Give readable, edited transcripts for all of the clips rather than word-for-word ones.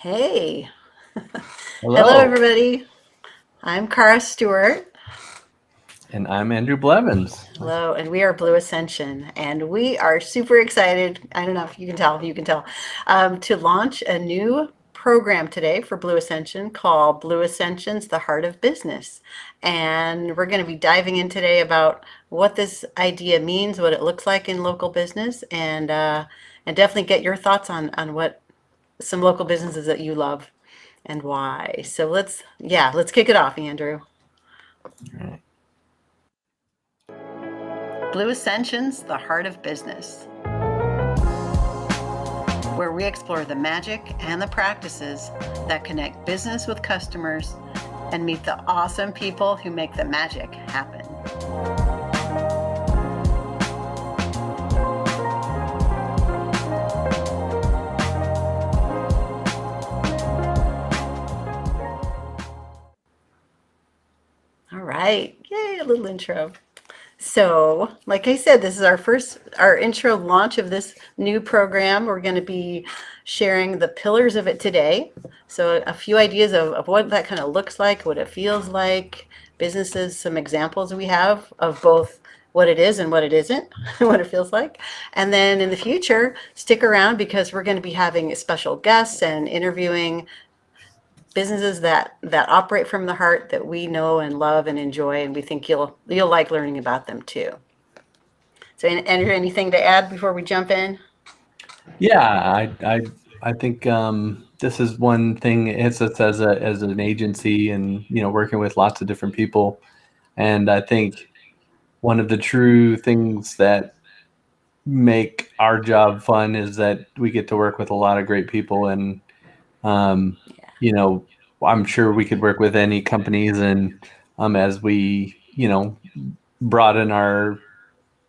Hey, hello Hello, everybody. I'm Cara Stewart. and I'm Andrew Blevins. Hello, and we are Blue Ascension, and we are super excited. I don't know if you can tell, to launch a new program today for Blue Ascension called Blue Ascension's The Heart of Business. And we're going to be diving in today about what this idea means, what it looks like in local business, and definitely get your thoughts on what some local businesses that you love and why. So let's kick it off, Andrew. Right. Blue Ascension's The Heart of Business, where we explore the magic and the practices that connect business with customers and meet the awesome people who make the magic happen. All right. Yay, a little intro. So, like I said, this is our intro launch of this new program. We're going to be sharing the pillars of it today. So, a few ideas of what that kind of looks like, what it feels like, businesses, some examples we have of both what it is and what it isn't, what it feels like. And then in the future, stick around because we're going to be having special guests and interviewing businesses that operate from the heart that we know and love and enjoy, and we think you'll like learning about them too. So, Andrew, anything to add before we jump in? Yeah, I think this is one thing. It hits us as an agency, and working with lots of different people. And I think one of the true things that make our job fun is that we get to work with a lot of great people, and um, Yeah. you know, I'm sure we could work with any companies, and as we broaden our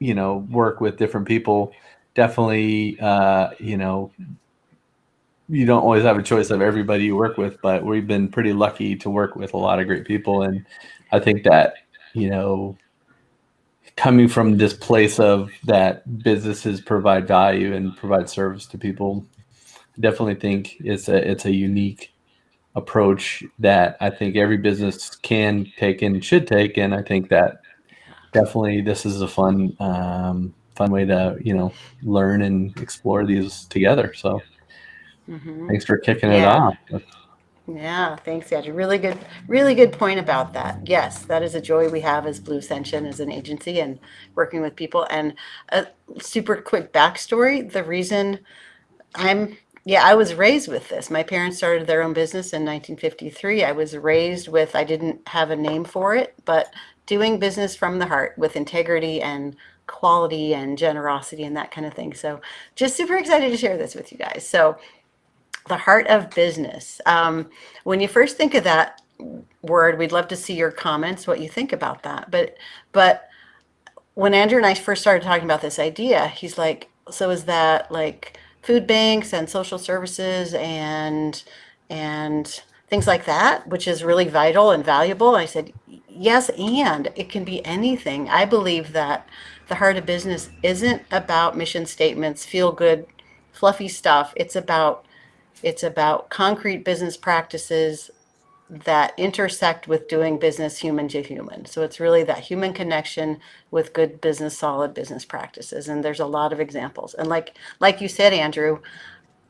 work with different people, definitely you don't always have a choice of everybody you work with, but we've been pretty lucky to work with a lot of great people. And I think that coming from this place of that businesses provide value and provide service to people, I definitely think it's a unique approach that I think every business can take and should take. And I think that definitely this is a fun way to learn and explore these together. So Mm-hmm. thanks for kicking it Yeah. off. Yeah, thanks, Andrew. Really good point about that. Yes, that is a joy we have as Blue Ascension as an agency and working with people. And a super quick backstory: the reason I'm yeah, I was raised with this. My parents started their own business in 1953. I was raised with, I didn't have a name for it, but doing business from the heart with integrity and quality and generosity and that kind of thing. So, just super excited to share this with you guys. So, the heart of business. When you first think of that word, we'd love to see your comments, what you think about that. But when Andrew and I first started talking about this idea, he's like, "So is that like food banks and social services and things like that, which is really vital and valuable?" And I said, "Yes, and it can be anything." I believe that the heart of business isn't about mission statements, feel good, fluffy stuff. It's about concrete business practices that intersect with doing business human to human. So it's really that human connection with good business, solid business practices. And there's a lot of examples. And like you said, Andrew,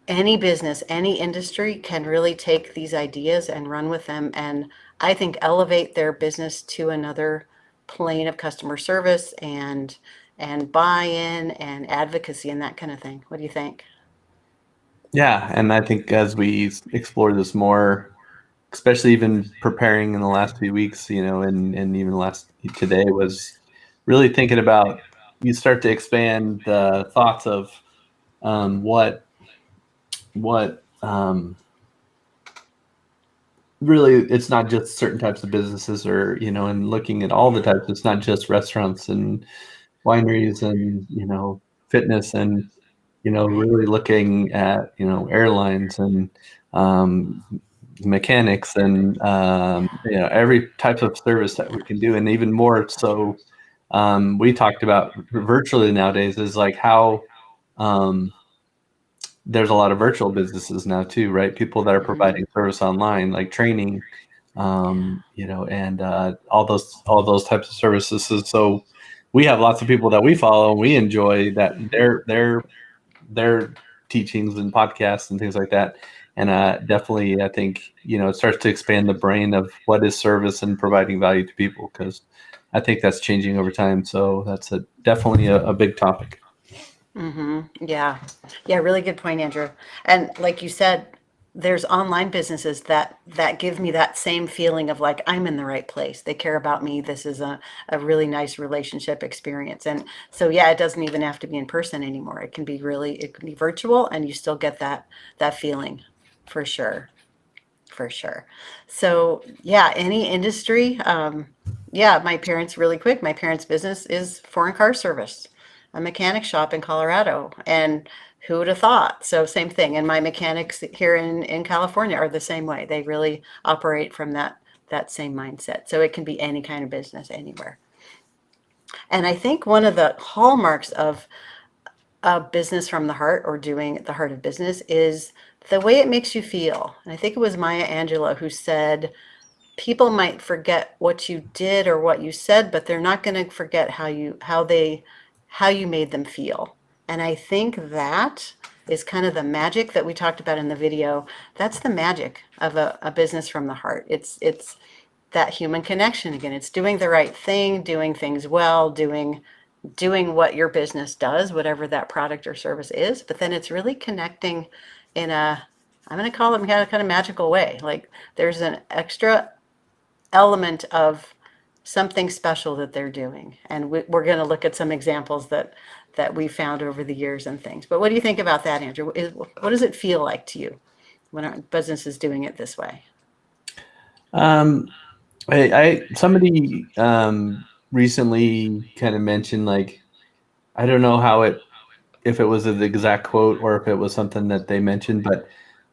any business, any industry can really take these ideas and run with them and I think elevate their business to another plane of customer service and buy-in and advocacy and that kind of thing. What do you think? Yeah, and I think as we explore this more, especially even preparing in the last few weeks, and even last today was really thinking about, you start to expand the thoughts of what really, it's not just certain types of businesses, or and looking at all the types. It's not just restaurants and wineries and fitness, and Right. really looking at airlines and um, mechanics and every type of service that we can do, and even more so. We talked about virtually nowadays is like how um, there's a lot of virtual businesses now too, right? People that are Mhm. providing service online, like training, and all those types of services. So we have lots of people that we follow and we enjoy that Mhm. their teachings and podcasts and things like that. And definitely, I think it starts to expand the brain of what is service and providing value to people, because I think that's changing over time. So that's definitely a big topic. Yeah. Yeah, really good point, Andrew. And like you said, there's online businesses that give me that same feeling of like I'm in the right place. They care about me. This is a really nice relationship experience. And so yeah, it doesn't even have to be in person anymore. It can be virtual and you still get that feeling for sure. For sure. So yeah, any industry. Yeah, my parents' business is foreign car service, a mechanic shop in Colorado. And who would have thought? So same thing. And my mechanics here in California are the same way. They really operate from that same mindset. So it can be any kind of business anywhere. And I think one of the hallmarks of a business from the heart or doing the heart of business is the way it makes you feel. And I think it was Maya Angelou who said, people might forget what you did or what you said, but they're not going to forget how you made them feel. And I think that is kind of the magic that we talked about in the video. That's the magic of a business from the heart. It's that human connection again. It's doing the right thing, doing things well, doing what your business does, whatever that product or service is. But then it's really connecting in I'm going to call it kind of magical way. Like there's an extra element of something special that they're doing. And we're going to look at some examples that we found over the years and things. But what do you think about that, Andrew? What does it feel like to you when our business is doing it this way? Um, somebody recently kind of mentioned, like, I don't know if it was an exact quote or if it was something that they mentioned, but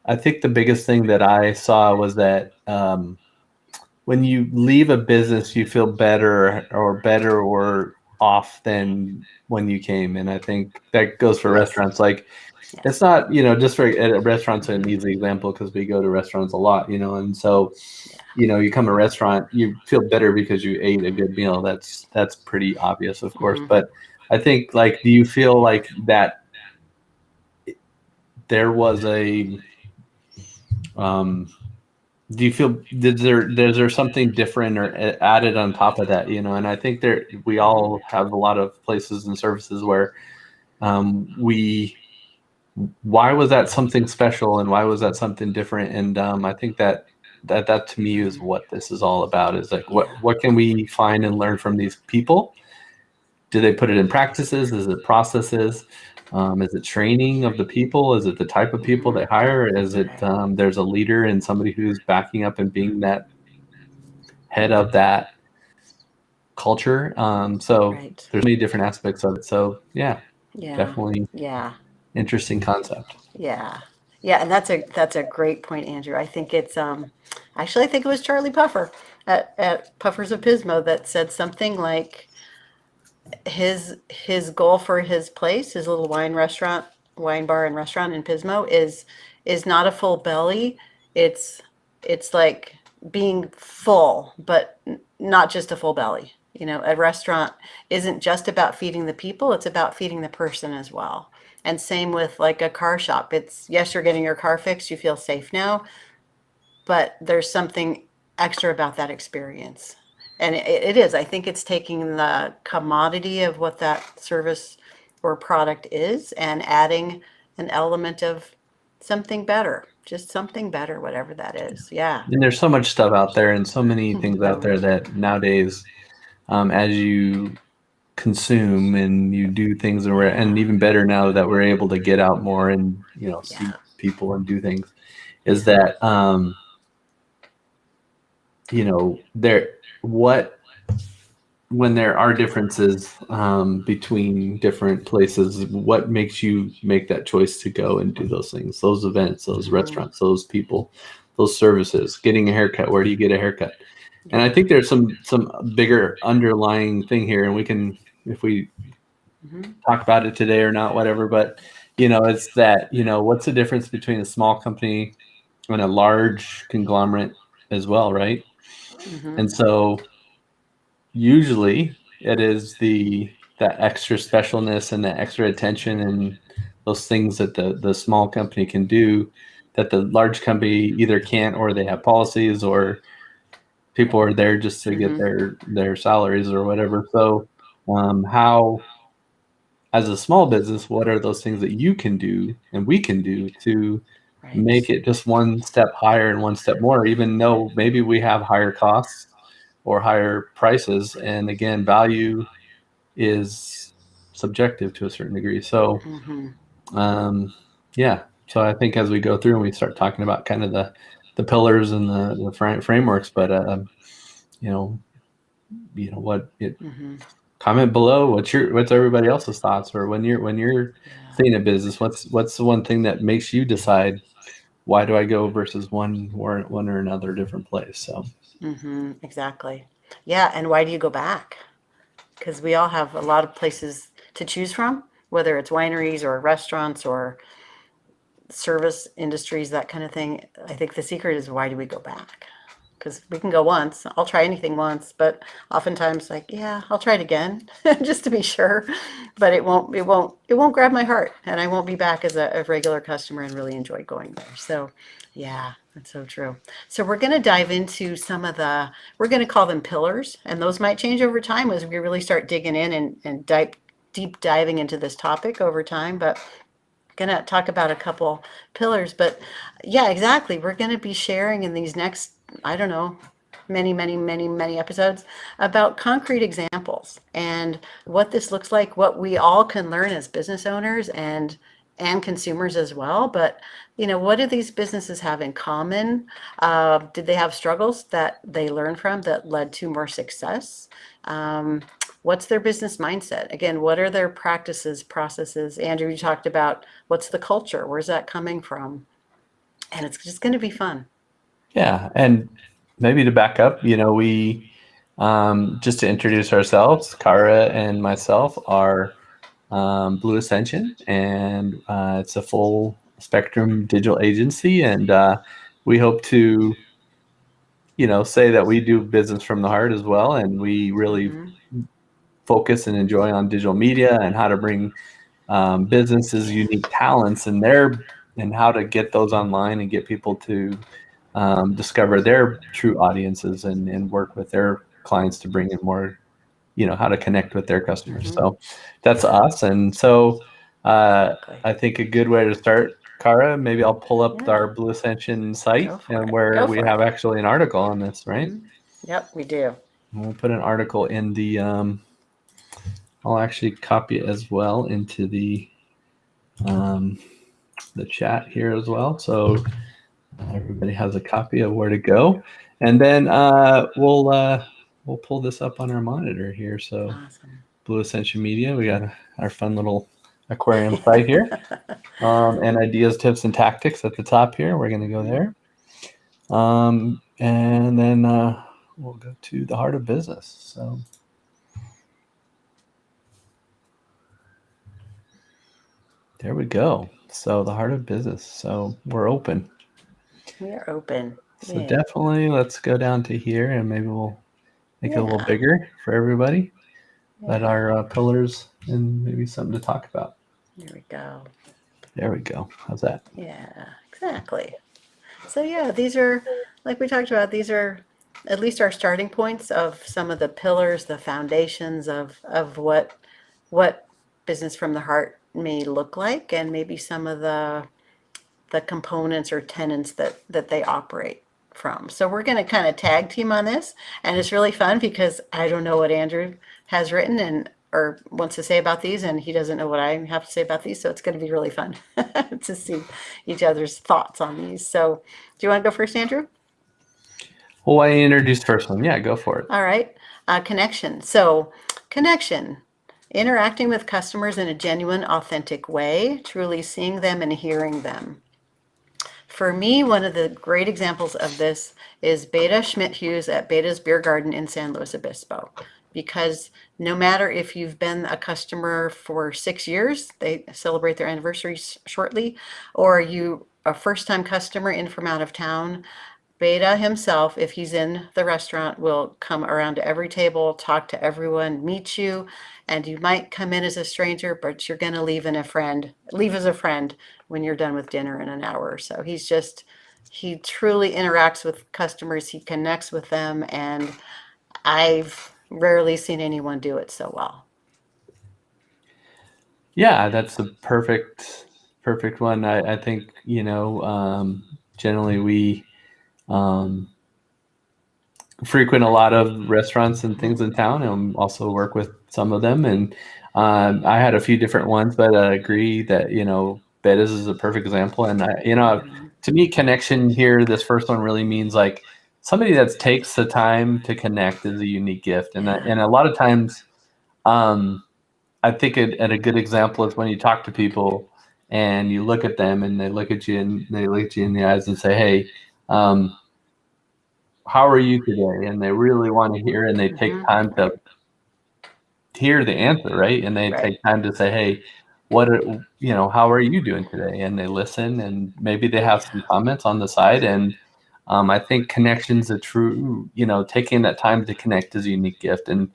I think the biggest thing that I saw was that when you leave a business, you feel better or off than when you came. And I think that goes for Yes. restaurants. Like, it's Yes. not, just for at a restaurant's an easy example because we go to restaurants a lot, and so, Yeah. you come to a restaurant, you feel better because you ate a good meal. That's pretty obvious, of course. Mm-hmm. But I think, like, do you feel like that there was um, do you feel is there something different or added on top of that? And I think we all have a lot of places and services where we why was that something special and why was that something different? And I think that to me is what this is all about, is like Yeah. what can we find and learn from these people? Do they put it in practices? Is it processes? Is it training of the people? Is it the type of people Mm-hmm. they hire? Is it Right. there's a leader and somebody who's backing up and being that head of that culture? So Right. there's many different aspects of it. So yeah, Yeah. definitely Yeah. interesting concept. Yeah. Yeah, and that's a great point, Andrew. I think it's actually I think it was Charlie Puffer at Puffers of Pismo that said something like his goal for his place, his little wine bar and restaurant in Pismo is not a full belly. It's it's like being full, but not just a full belly. A restaurant isn't just about feeding the people, it's about feeding the person as well. And same with like a car shop. It's yes, you're getting your car fixed, you feel safe now, but there's something extra about that experience. And it is. I think it's taking the commodity of what that service or product is and adding an element of something better, just something better, whatever that is. Yeah. And there's so much stuff out there and so many things So out there much. that nowadays, as you consume and you do things, and Yeah. even better now that we're able to get out more and see Yeah. people and do things, is Yeah. that there what when there are differences between different places, what makes you make that choice to go and do those things, those events, those Hmm. restaurants, those people, those services? Getting a haircut, where do you get a haircut? And I Yeah. think there's some bigger underlying thing here, and we can, if we Hmm. talk about it today or not, whatever. But it's that, what's the difference between a small company and a large conglomerate as well, right? Mm-hmm. And so usually it is that extra specialness and the extra attention and those things that the small company can do that the large company either can't, or they have policies, or people are there just to get their salaries or whatever. So how, as a small business, what are those things that you can do and we can do to Right. make it just one step higher and one step more, even though maybe we have higher costs or higher prices? And again, value is subjective to a certain degree. So, Mm-hmm. yeah. So I think as we go through and we start talking about kind of the pillars and the frameworks, but you know, what it, Mm-hmm. comment below what's everybody else's thoughts, or when you're Yeah. seeing a business, what's the one thing that makes you decide, why do I go versus one or another different place? So Mm-hmm. Exactly. Yeah. And why do you go back? Because we all have a lot of places to choose from, whether it's wineries or restaurants or service industries, that kind of thing. I think the secret is, why do we go back? Because we can go once. I'll try anything once, but oftentimes, like, yeah, I'll try it again just to be sure. But it won't grab my heart, and I won't be back as a regular customer and really enjoy going there. So, yeah, that's so true. So we're going to dive into we're going to call them pillars, and those might change over time as we really start digging in and deep diving into this topic over time. But gonna talk about a couple pillars, but yeah, exactly. We're gonna be sharing in these next, I don't know, many episodes about concrete examples and what this looks like, what we all can learn as business owners and consumers as well. But what do these businesses have in common? Did they have struggles that they learned from that led to more success? Um, what's their business mindset? Again, what are their practices, processes? Andrew, you talked about what's the culture? Where's that coming from? And it's just going to be fun. yeah, and maybe to back up, we just to introduce ourselves, Kara and myself are Blue Ascension, and it's a full spectrum digital agency, and we hope to say that we do business from the heart as well, and we really Mm-hmm. focus and enjoy on digital media and how to bring businesses unique talents and how to get those online and get people to discover their true audiences and work with their clients to bring in more, how to connect with their customers. Mm-hmm. So that's us. And so Exactly. I think a good way to start, Kara, maybe I'll pull up Yeah. our Blue Ascension Go site, for and it. where Go we for it. have actually an article on this, right? Mm-hmm. Yep, we do. And we'll put an article in I'll actually copy it as well into um, the chat here as well. So everybody has a copy of where to go. And then we'll pull this up on our monitor here. So Awesome. Blue Ascension Media, we got our fun little aquarium site here. And ideas, tips, and tactics at the top here. We're going to go there. And then we'll go to the heart of business. So there we go. So the heart of business. So we're open. We are open. So Yeah. definitely let's go down to here, and maybe we'll make it a little Yeah. bigger for everybody. Let Yeah. our pillars and maybe something to talk about. There we go. There we go. How's that? Yeah, exactly. So yeah, these are, like we talked about, these are at least our starting points of some of the pillars, the foundations of what business from the heart may look like, and maybe some of the components or tenants that they operate from. So we're going to kind of tag team on this, and it's really fun because I don't know what Andrew has written and or wants to say about these, and he doesn't know what I have to say about these. So it's going to be really fun to see each other's thoughts on these. So do you want to go first, Andrew? Well, I introduced first one. Yeah, go for it. All right. Connection. So connection. Interacting with customers in a genuine, authentic way, truly seeing them and hearing them. For me, one of the great examples of this is Beta Schmidt Hughes at Beta's Beer Garden in San Luis Obispo. because no matter if you've been a customer for 6 years, they celebrate their anniversary shortly, or you a first time customer in from out of town, Beta himself, if he's in the restaurant, will come around to every table, talk to everyone, meet you, and you might come in as a stranger, but you're going to leave as a friend when you're done with dinner in an hour or so. He truly interacts with customers, he connects with them, and I've rarely seen anyone do it so well. Yeah, that's the perfect one. I think, generally we um, frequent a lot of restaurants and things in town and also work with some of them. And I had a few different ones, but I agree that, Bettis is a perfect example. And to me, connection here, this first one really means like somebody that takes the time to connect is a unique gift. And a lot of times, um, I think and a good example is when you talk to people and you look at them and they look at you and they look at you in the eyes and say, "Hey, um, how are you today?" And they really want to hear, and they take time to hear the answer, right? And they Right. take time to say, "Hey, how are you doing today?" And they listen, and maybe they have some comments on the side. And I think connection's a true, taking that time to connect is a unique gift. And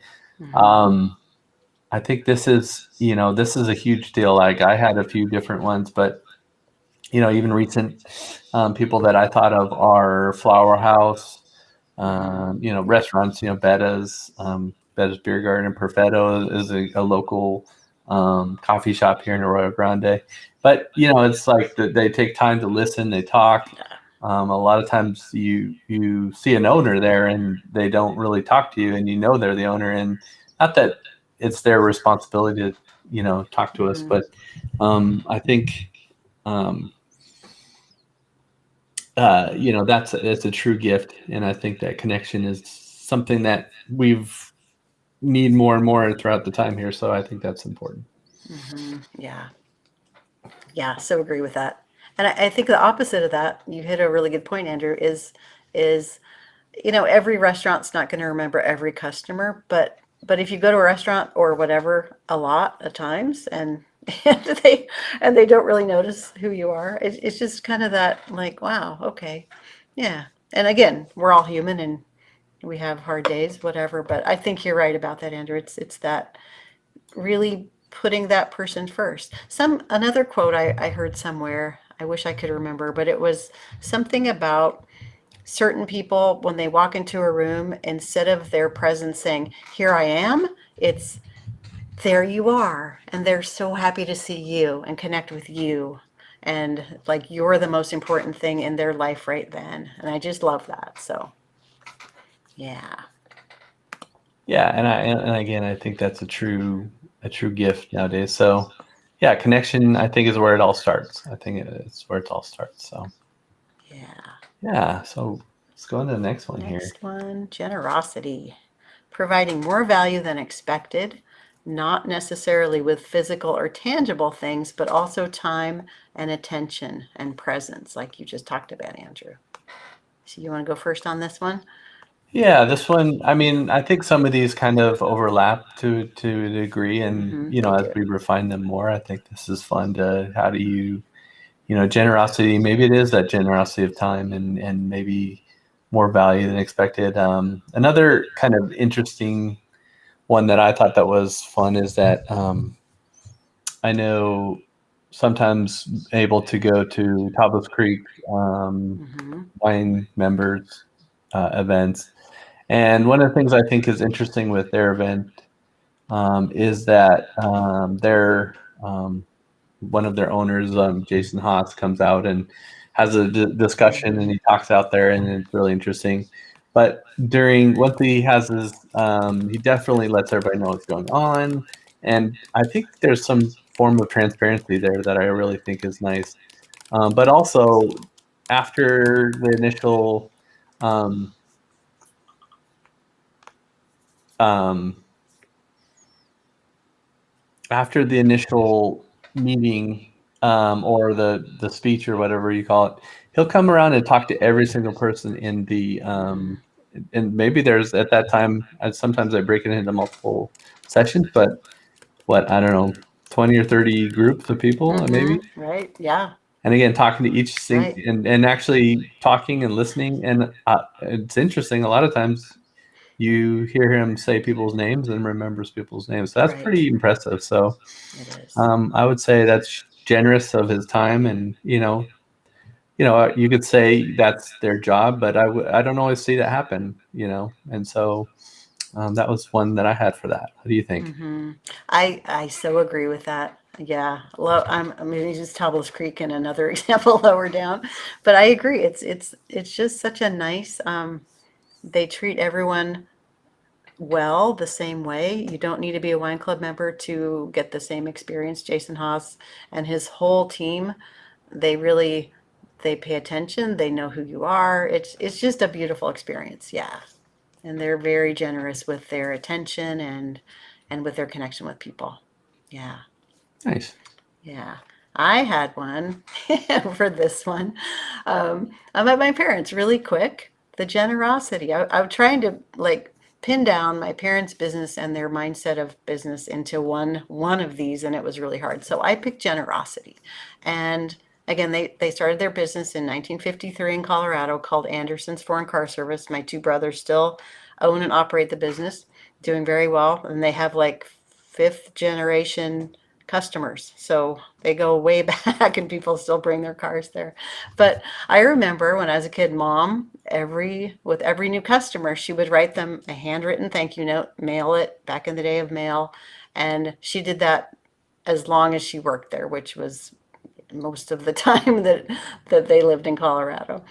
I think this is a huge deal. Like I had a few different ones, but even recent people that I thought of are Flower House, restaurants. Betta's Beer Garden, Perfetto is a local coffee shop here in Arroyo Grande. But it's like they take time to listen, they talk. A lot of times you see an owner there and they don't really talk to you, and they're the owner, and not that it's their responsibility to talk to us, but I think um, that's a true gift, and I think that connection is something that we've need more and more throughout the time here. So I think that's important. Yeah. Yeah, so agree with that. And I think the opposite of that, you hit a really good point, Andrew, is every restaurant's not going to remember every customer, but if you go to a restaurant or whatever a lot of times and they don't really notice who you are, it's just kind of that like, wow, okay, yeah. And again, we're all human and we have hard days, whatever. But I think you're right about that, Andrew. It's that really putting that person first. Another quote I heard somewhere, I wish I could remember, but it was something about certain people when they walk into a room, instead of their presence saying, "Here I am," it's "There you are," and they're so happy to see you and connect with you. And like you're the most important thing in their life right then. And I just love that. So, yeah. Yeah, and again, I think that's a true gift nowadays. So yeah, connection I think is where it all starts. I think it's where it all starts. So Yeah. yeah, so let's go on to the next one here. Next one, generosity. Providing more value than expected, not necessarily with physical or tangible things, but also time and attention and presence, like you just talked about, Andrew. So you want to go first on this one? Yeah, this one, I mean, I think some of these kind of overlap to a degree, and They as do. we refine them more, I think this is fun to how do generosity, maybe it is that generosity of time and maybe more value than expected. Another kind of interesting one that I thought that was fun is that I know sometimes able to go to Tahoe Creek wine members events. And one of the things I think is interesting with their event is that one of their owners, Jason Haas, comes out and has a discussion, and he talks out there, and it's really interesting. But once he has he definitely lets everybody know what's going on, and I think there's some form of transparency there that I really think is nice. But also after the initial um, um, after the initial meeting or the speech or whatever you call it, he'll come around and talk to every single person and maybe there's at that time, sometimes I break it into multiple sessions, but what, I don't know, 20 or 30 groups of people, maybe. Right. Yeah. And again, talking to each thing Right. and actually talking and listening. And it's interesting. A lot of times you hear him say people's names and remembers people's names. So that's Right. pretty impressive. So It is. I would say that's generous of his time. And, you could say that's their job, but I don't always see that happen, And so that was one that I had for that. What do you think? I so agree with that. Yeah, I mean, you just Table's Creek and another example lower down, but I agree. It's just such a nice. They treat everyone well the same way. You don't need to be a wine club member to get the same experience. Jason Haas and his whole team, they really they pay attention. They know who you are. It's just a beautiful experience. Yeah, and they're very generous with their attention and with their connection with people. Yeah. Nice. Yeah. I had one for this one. I'm at my parents really quick. The generosity. I'm trying to like pin down my parents' business and their mindset of business into one of these, and it was really hard. So I picked generosity. And again, they started their business in 1953 in Colorado called Anderson's Foreign Car Service. My two brothers still own and operate the business, doing very well, and they have like fifth generation customers. So they go way back and people still bring their cars there. But I remember when I was a kid, mom, with every new customer, she would write them a handwritten thank you note, mail it back in the day of mail. And she did that as long as she worked there, which was most of the time that they lived in Colorado.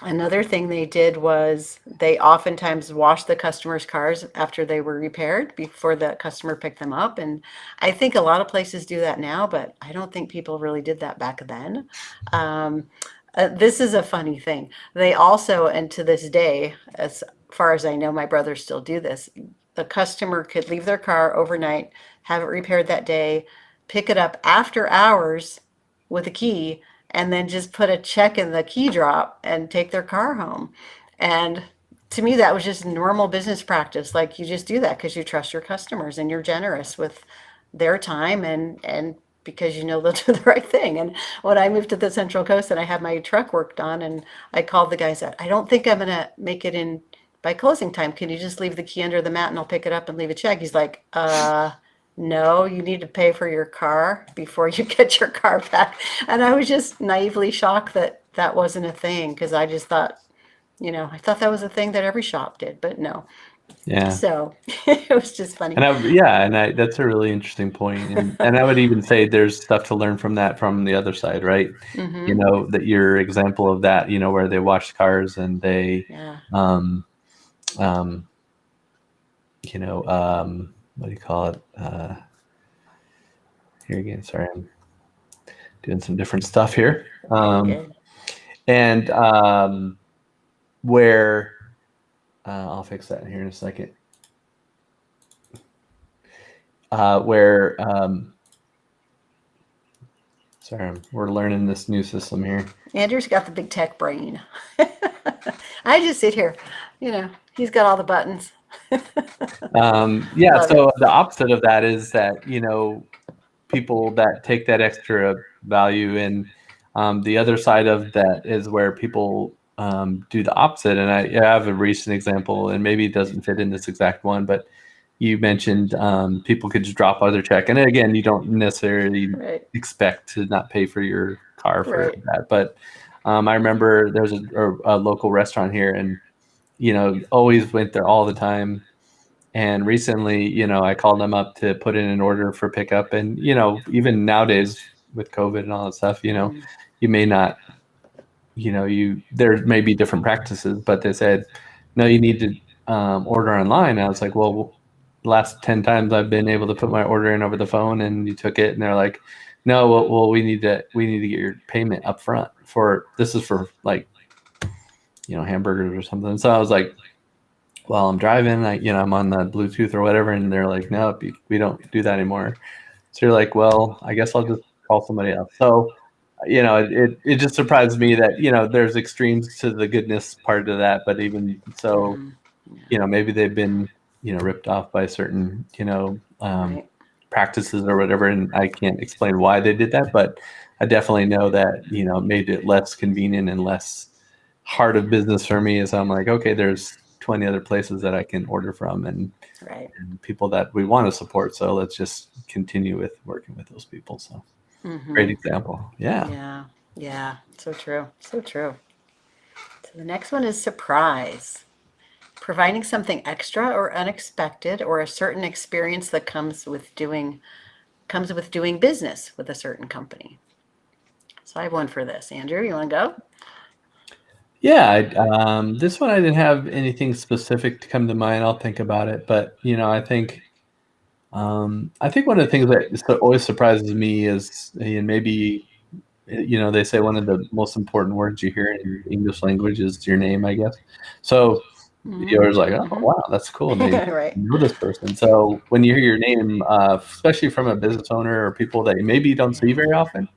Another thing they did was they oftentimes washed the customers' cars after they were repaired before the customer picked them up. And I think a lot of places do that now, but I don't think people really did that back then. Um, this is a funny thing. They also, and to this day, as far as I know, my brothers still do this. The customer could leave their car overnight, have it repaired that day, pick it up after hours with a key, and then just put a check in the key drop and take their car home. And to me, that was just normal business practice. Like you just do that because you trust your customers and you're generous with their time and because you know they'll do the right thing. And when I moved to the Central Coast and I had my truck worked on, and I called the guy, said, I don't think I'm gonna make it in by closing time. Can you just leave the key under the mat and I'll pick it up and leave a check? He's like, no, you need to pay for your car before you get your car back. And I was just naively shocked that that wasn't a thing because I just thought, I thought that was a thing that every shop did, but no. Yeah. So it was just funny. And that's a really interesting point. And I would even say there's stuff to learn from that from the other side, right? That your example of that, where they wash cars and they, Yeah. What do you call it? Here again, sorry, I'm doing some different stuff here. And where I'll fix that here in a second. Sorry, we're learning this new system here. Andrew's got the big tech brain. I just sit here, he's got all the buttons. So the opposite of that is that, people that take that extra value, and the other side of that is where people do the opposite. And I have a recent example, and maybe it doesn't fit in this exact one, but you mentioned people could just drop other check. And again, you don't necessarily expect to not pay for your car for that. But I remember there's a local restaurant here, and, always went there all the time. And recently, I called them up to put in an order for pickup. And, even nowadays with COVID and all that stuff, you may not, there may be different practices, but they said, no, you need to order online. And I was like, well, last 10 times I've been able to put my order in over the phone and you took it. And they're like, no, well, we need to get your payment up front this is for like, hamburgers or something. So I was like, well, I'm driving, I'm on the Bluetooth or whatever. And they're like, no, we don't do that anymore. So you're like, well, I guess I'll just call somebody else. So it just surprised me that, there's extremes to the goodness part of that, but even so, Mhm. Yeah, maybe they've been, ripped off by certain, right. practices or whatever, and I can't explain why they did that, but I definitely know that, it made it less convenient and less heart of business for me, as I'm like, okay, there's 20 other places that I can order from, Right. and people that we want to support. So let's just continue with working with those people. So great Mhm. example. Yeah. Yeah. Yeah. So true. So true. So the next one is surprise. Providing something extra or unexpected or a certain experience that comes with doing business with a certain company. So I have one for this. Andrew, you want to go? Yeah, this one I didn't have anything specific to come to mind. I'll think about it, but I think one of the things that always surprises me is, and maybe, they say one of the most important words you hear in English language is your name, I guess. So Mm-hmm. viewers like, oh Mm-hmm. wow, that's cool. They Right. know this person. So when you hear your name, especially from a business owner or people that maybe you don't see Yeah. very often,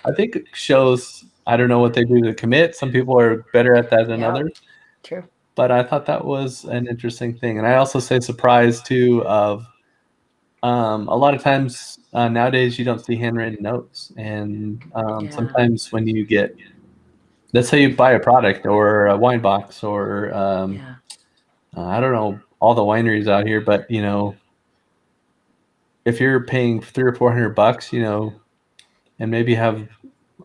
I think it shows. I don't know what they do to commit. Some people are better at that than Yep. others, True. but I thought that was an interesting thing. And I also say surprise too of, a lot of times nowadays you don't see handwritten notes, and Yeah. sometimes when you get, let's say you buy a product or a wine box or Yeah. I don't know all the wineries out here, but if you're paying 300 or 400 bucks, and maybe have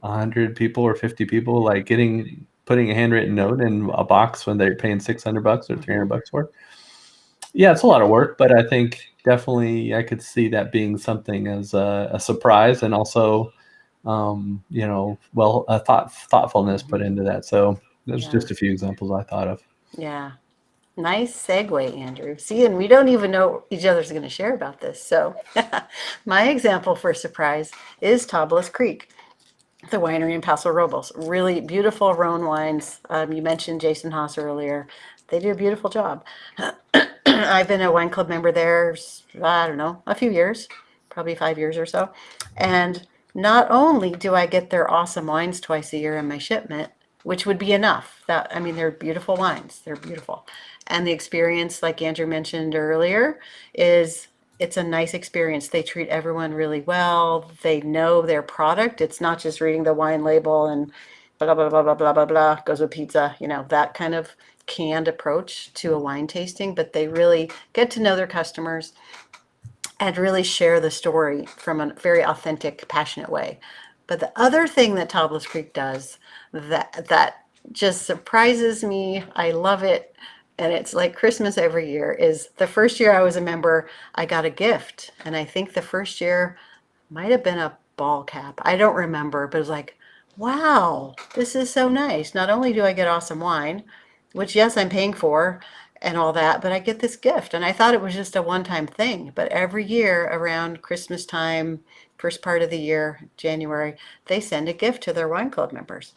100 people or 50 people like putting a handwritten note in a box when they're paying 600 bucks or 300 Mm-hmm. bucks for it. Yeah, it's a lot of work, but I think definitely I could see that being something as a surprise, and also, well, a thoughtfulness put Mm-hmm. into that. So there's Yeah. just a few examples I thought of. Yeah. Nice segue, Andrew. See, and we don't even know what each other's going to share about this. So, my example for surprise is Tablas Creek, the winery in Paso Robles. Really beautiful Rhone wines. You mentioned Jason Haas earlier. They do a beautiful job. I've been a wine club member there, I don't know, a few years, probably 5 years or so. And not only do I get their awesome wines twice a year in my shipment, which would be enough. That, I mean, they're beautiful wines. They're beautiful. And the experience, like Andrew mentioned earlier, is it's a nice experience. They treat everyone really well. They know their product. It's not just reading the wine label and blah blah blah blah blah blah blah goes with pizza, that kind of canned approach to a wine tasting, but they really get to know their customers and really share the story from a very authentic, passionate way. But the other thing that Tablas Creek does that just surprises me, I love it, and it's like Christmas every year, is the first year I was a member, I got a gift. And I think the first year might have been a ball cap. I don't remember, but it was like, wow, this is so nice. Not only do I get awesome wine, which yes, I'm paying for and all that, but I get this gift. And I thought it was just a one-time thing. But every year around Christmas time, first part of the year, January, they send a gift to their wine club members.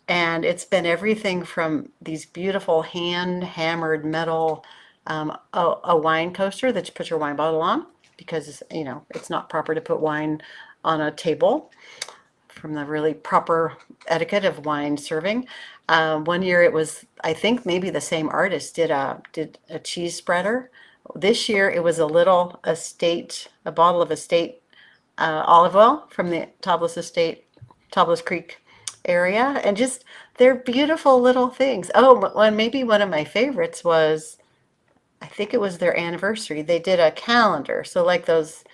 And it's been everything from these beautiful hand hammered metal, a wine coaster that you put your wine bottle on because, it's not proper to put wine on a table from the really proper etiquette of wine serving. One year it was, I think maybe the same artist did a cheese spreader. This year it was a bottle of estate olive oil from the Tablas Creek area, and just they're beautiful little things. Oh, maybe one of my favorites was, I think it was their anniversary. They did a calendar, so like those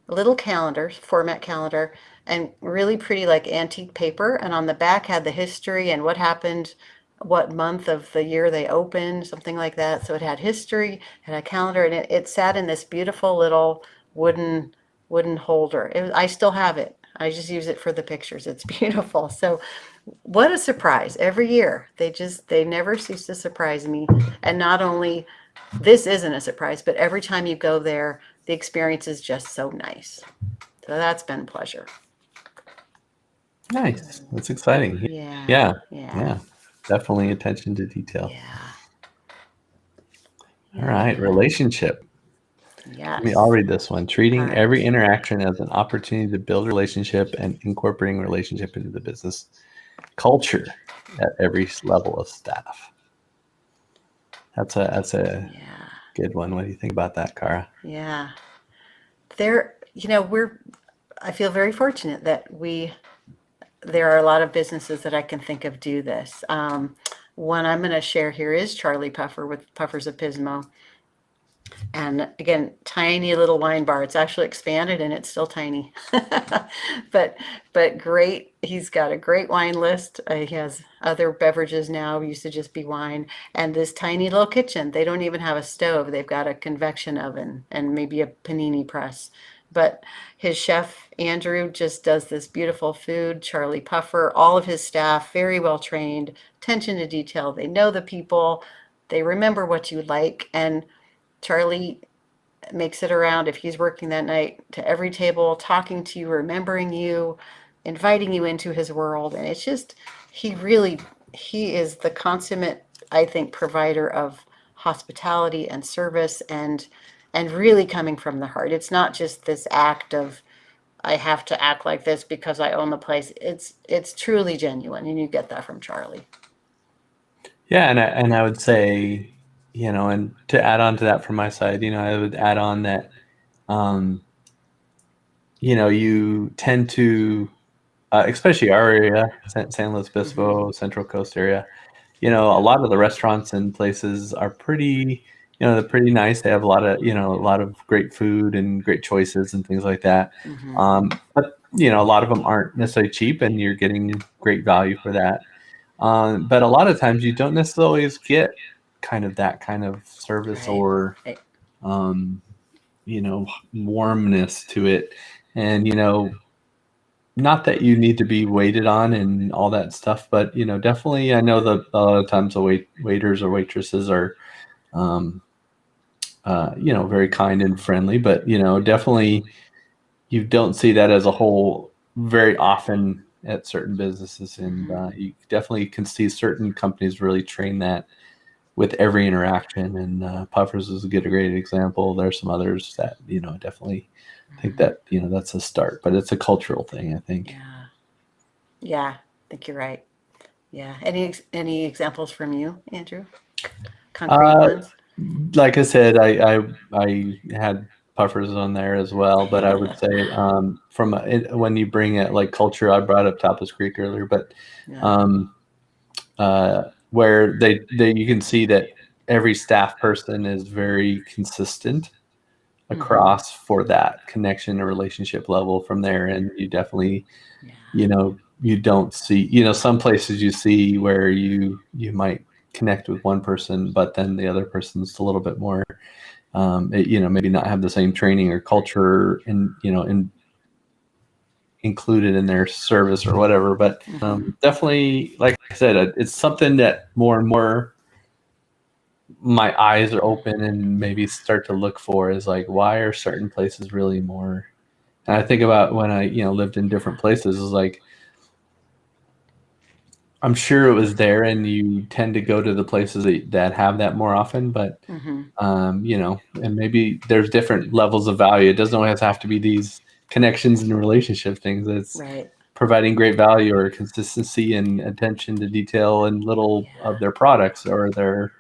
little calendars, format calendar, and really pretty like antique paper. And on the back had the history and what happened, what month of the year they opened, something like that. So it had history, it had a calendar, and it sat in this beautiful little wooden wooden holder. I still have it. I just use it for the pictures. It's beautiful. So what a surprise. Every year they never cease to surprise me. And not only this isn't a surprise, but every time you go there, the experience is just so nice. So that's been a pleasure. Nice. That's exciting. Yeah, Yeah. yeah, Yeah. Definitely attention to detail. yeah, All yeah, right. yeah. Relationship. I'll Yes. read this one. Treating every HeART. interaction as an opportunity to build a relationship and incorporating relationship into the business culture at every level of staff. That's a Yeah. good one. What do you think about that, Cara? Yeah. I feel very fortunate that there are a lot of businesses that I can think of do this. One I'm going to share here is Charlie Puffer with Puffers of Pismo. And again, tiny little wine bar. It's actually expanded and it's still tiny. but but great. He's got a great wine list. He has other beverages now. Used to just be wine. And this tiny little kitchen. They don't even have a stove. They've got a convection oven and maybe a panini press. But his chef Andrew just does this beautiful food. Charlie Puffer, all of his staff, very well trained, attention to detail. They know the people. They remember what you like. And Charlie makes it around if he's working that night to every table, talking to you, remembering you, inviting you into his world. And it's just, he is the consummate, I think, provider of hospitality and service and really coming from the heart. It's not just this act of, I have to act like this because I own the place. It's truly genuine, and you get that from Charlie. Yeah, and I would say, and to add on to that from my side, I would add on that, um, you tend to, especially our area, San Luis Obispo, Central Coast area, a lot of the restaurants and places are pretty, they're pretty nice. They have a lot of great food and great choices and things like that. But a lot of them aren't necessarily cheap, and you're getting great value for that. But a lot of times you don't necessarily always get kind of that kind of service Right. or, Right. um, warmness to it. And, not that you need to be waited on and all that stuff, but, definitely I know that a lot of times the waiters or waitresses are, um, very kind and friendly, but, definitely you don't see that as a whole very often at certain businesses. And you definitely can see certain companies really train that with every interaction. And Puffers is a great example. There's some others that, definitely think that, that's a start, but it's a cultural thing, I think. Yeah. Yeah. I think you're right. Yeah. Any examples from you, Andrew? Concrete Uh, ones? like I said, I had Puffers on there as well, but I would say when you bring it like culture, I brought up Tapas Creek earlier, but Yeah. um, where they you can see that every staff person is very consistent across for that connection and relationship level from there. And you definitely, Yeah. you don't see, some places you see where you might connect with one person, but then the other person's a little bit more, maybe not have the same training or culture and included in their service or whatever. But definitely, like I said, it's something that more and more my eyes are open and maybe start to look for is like, why are certain places really more? And I think about when I, lived in different places, is like, I'm sure it was there and you tend to go to the places that have that more often, but, and maybe there's different levels of value. It doesn't always have to be these connections and relationship things. It's Right. providing great value or consistency and attention to detail and little of their products or their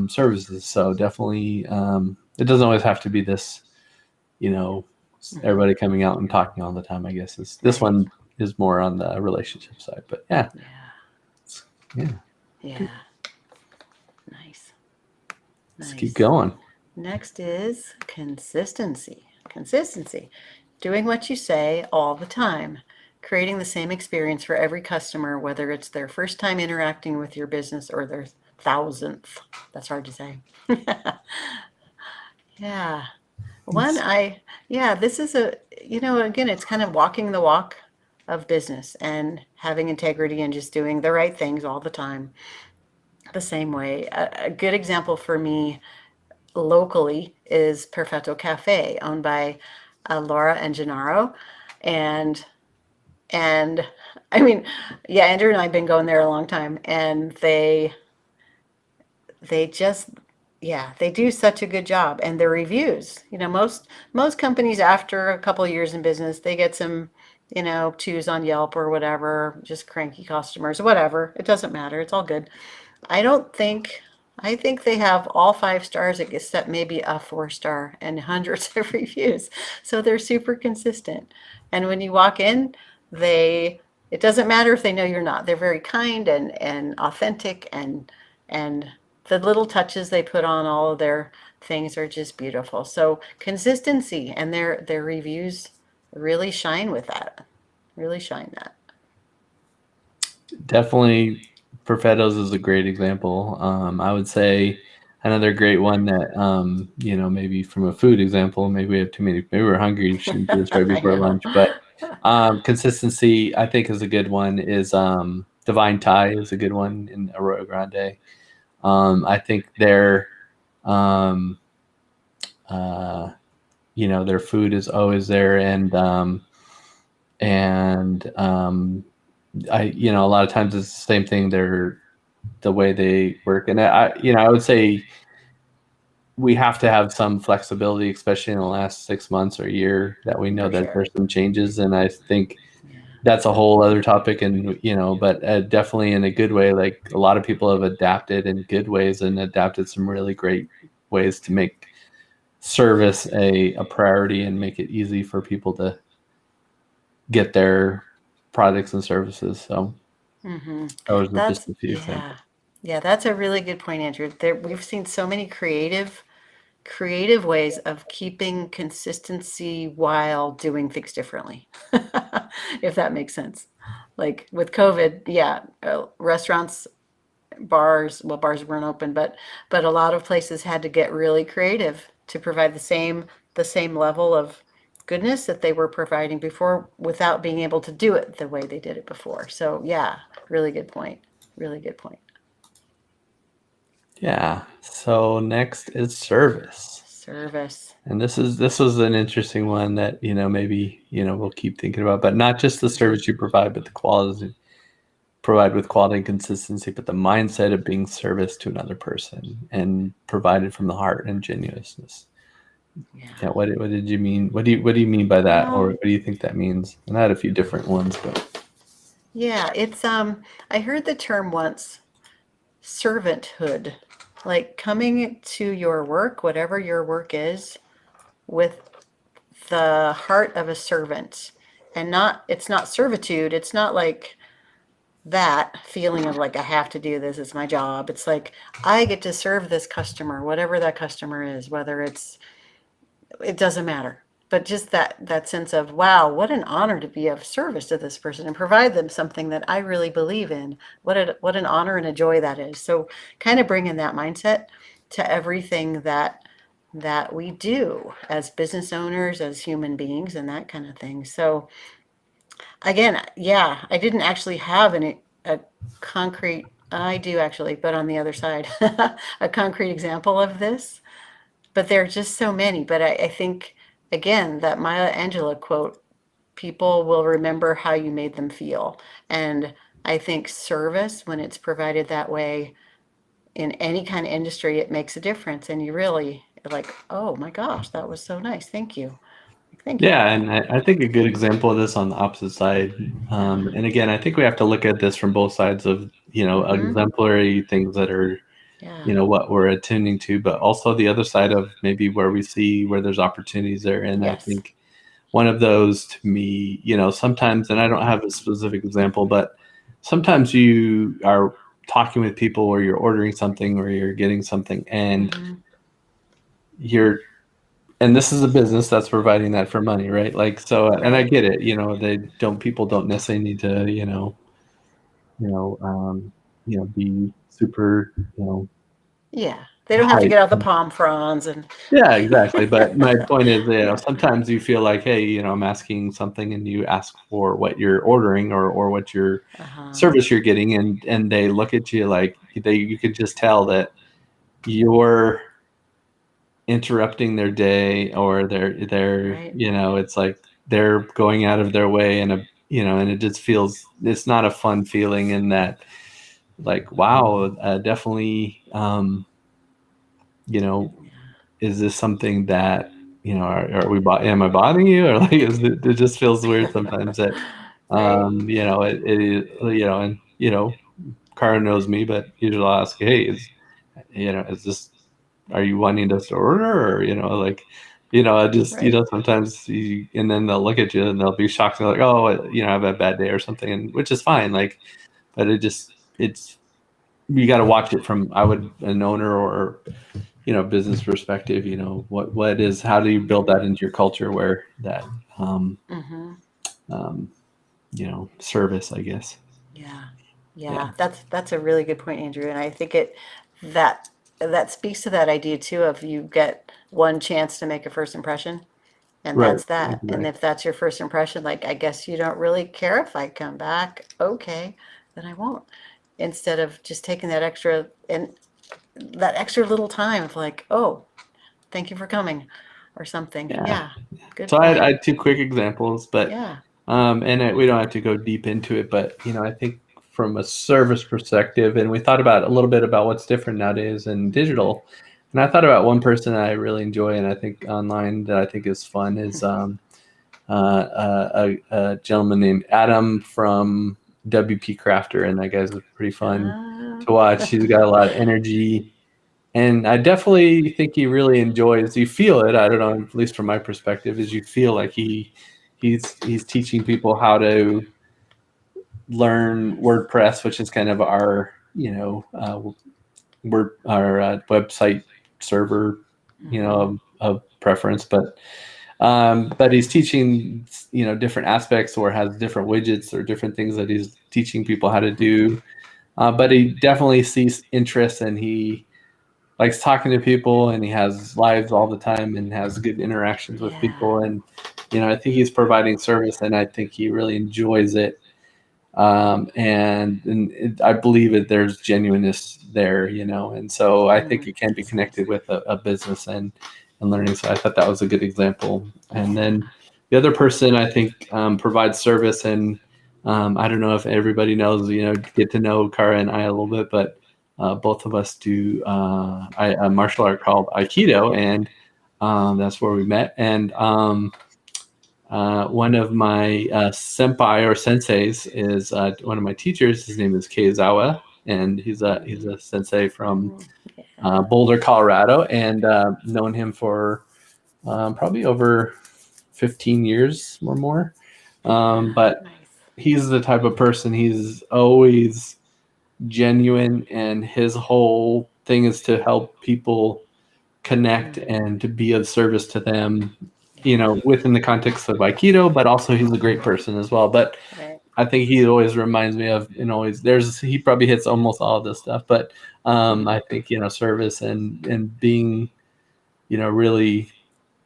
services. So definitely, it doesn't always have to be this, everybody coming out and talking all the time. I guess this Right. one is more on the relationship side, but yeah, Yeah. yeah. Yeah. Nice. Let's keep Nice. going. Next is consistency. Consistency. Doing what you say all the time. Creating the same experience for every customer, whether it's their first time interacting with your business or their thousandth. That's hard to say. Yeah. One, yeah, this is again, it's kind of walking the walk of business and having integrity and just doing the right things all the time, the same way. A good example for me locally is Perfetto Cafe, owned by Laura and Gennaro, and and I mean, yeah, Andrew and I've been going there a long time, and they just Yeah, they do such a good job, and their reviews. Most companies after a couple of years in business, they get some, twos on Yelp or whatever, just cranky customers, whatever. It doesn't matter. It's all good. I don't think, I think they have all 5 stars except maybe a 4 star and hundreds of reviews. So they're super consistent. And when you walk in, they, it doesn't matter if they know you're not. They're very kind and authentic and the little touches they put on all of their things are just beautiful. So consistency and their reviews really shine with that. Really shine that. Definitely, Perfettos is a great example. I would say another great one that, maybe from a food example, maybe we have too many, maybe we're hungry, shouldn't do this right I before know. lunch, but consistency, I think, is a good one. Is Divine Thai is a good one in Arroyo Grande. I think um, uh, their food is always there, and a lot of times it's the same thing. The way they work, and I would say we have to have some flexibility, especially in the last 6 months or a year, that we know For that sure. there's some changes, and I think Yeah. that's a whole other topic. And but definitely in a good way. Like, a lot of people have adapted in good ways and adapted some really great ways to make service a priority and make it easy for people to get their products and services. So Mm-hmm. those are That's just a few yeah. examples. Yeah, that's a really good point, Andrew. We've seen so many creative ways of keeping consistency while doing things differently. If that makes sense. Like with COVID, yeah, restaurants, bars, well, bars weren't open, but a lot of places had to get really creative to provide the same level of goodness that they were providing before without being able to do it the way they did it before. So yeah, really good point. Really good point. Yeah. So next is service. Service. And this was an interesting one that, maybe, we'll keep thinking about, but not just the service you provide, but the quality provide with quality and consistency, but the mindset of being service to another person and provided from the heart and genuineness. Yeah. Yeah. What did you mean? What do you mean by that? Or Well, what do you think that means? And I had a few different ones, but yeah, it's I heard the term once, servanthood. Like coming to your work, whatever your work is, with the heart of a servant. And not it's not servitude. It's not like that feeling of like I have to do this, it's my job. It's like I get to serve this customer, whatever that customer is, whether it doesn't matter. But just that sense of wow, what an honor to be of service to this person and provide them something that I really believe in. What an honor and a joy that is. So kind of bringing that mindset to everything that we do as business owners, as human beings, and that kind of thing. So again, yeah, I didn't actually have a concrete. I do actually, but on the other side, a concrete example of this. But there are just so many. But I think, again, that Maya Angelou quote, people will remember how you made them feel. And I think service, when it's provided that way in any kind of industry, it makes a difference. And you really like, oh my gosh, that was so nice. Thank you. Thank you. yeah, and I think a good example of this on the opposite side, Yeah. and again, I think we have to look at this from both sides of, Mm-hmm. exemplary things that are, Yeah. what we're attuning to, but also the other side of maybe where we see where there's opportunities there. And I Yes. think one of those to me, sometimes, and I don't have a specific example, but sometimes you are talking with people or you're ordering something or you're getting something, and Mm-hmm. you're and this is a business that's providing that for money, right? Like, so, and I Right. get it, people don't necessarily need to, you know, um, be super, Yeah. They don't have to hype. get out the palm fronds and Yeah, exactly. But my point is, yeah. sometimes you feel like, hey, I'm asking something, and you ask for what you're ordering or what your Uh-huh. service you're getting, and they look at you like you could just tell that you're interrupting their day, or they're Right. it's like they're going out of their way, and it just feels, it's not a fun feeling. In that, like, wow, definitely, you know, is this something that, are we am I bothering you, or like it just feels weird sometimes that, Right. and Kara knows me, but usually I'll ask, hey, is this, are you wanting us to order, or, like, I just, Right. sometimes and then they'll look at you and they'll be shocked. They're like, oh, I have a bad day or something, and which is fine. Like, but it's, you got to watch it from, an owner or, business perspective, how do you build that into your culture where that, um, Mm-hmm. um, service, I guess. Yeah. Yeah. Yeah. That's a really good point, Andrew. And I think that that speaks to that idea too of you get one chance to make a first impression. And Right. that's that. And Exactly. if that's your first impression, like, I guess you don't really care if I come back. Okay, then I won't. Instead of just taking that extra little time of like, oh, thank you for coming or something. Yeah. Yeah, good So I point. had two quick examples, but Yeah. we don't have to go deep into it, but I think from a service perspective, and we thought about a little bit about what's different nowadays in digital, and I thought about one person I really enjoy, and I think online that I think is fun is a gentleman named Adam from WP Crafter, and that guy's pretty fun Uh, to watch. He's got a lot of energy, and I definitely think he really enjoys. You feel it. I don't know, at least from my perspective, is you feel like he's teaching people how to learn WordPress, which is kind of our website server, mhm. of preference, but he's teaching different aspects, or has different widgets or different things that he's teaching people how to do. But he definitely sees interest, and he likes talking to people, and he has lives all the time and has good interactions with Yeah. people. And I think he's providing service, and I think he really enjoys it. I believe that there's genuineness there, and so I think it can be That's nice. connected with a business and learning. So I thought that was a good example. And Yeah. then the other person I think provides service, and I don't know if everybody knows, get to know Kara and I a little bit, but both of us do a martial art called Aikido, and that's where we met. And one of my senpai or senseis is one of my teachers. His name is Keizawa, and he's a sensei from Mhm. Yeah. Boulder, Colorado, and known him for probably over 15 years or more. Yeah. But Nice. he's the type of person, he's always genuine, and his whole thing is to help people connect and to be of service to them, Yeah. within the context of Aikido, but also he's a great person as well. But Right. I think he always reminds me of, always he probably hits almost all of this stuff, but I think, service and being, really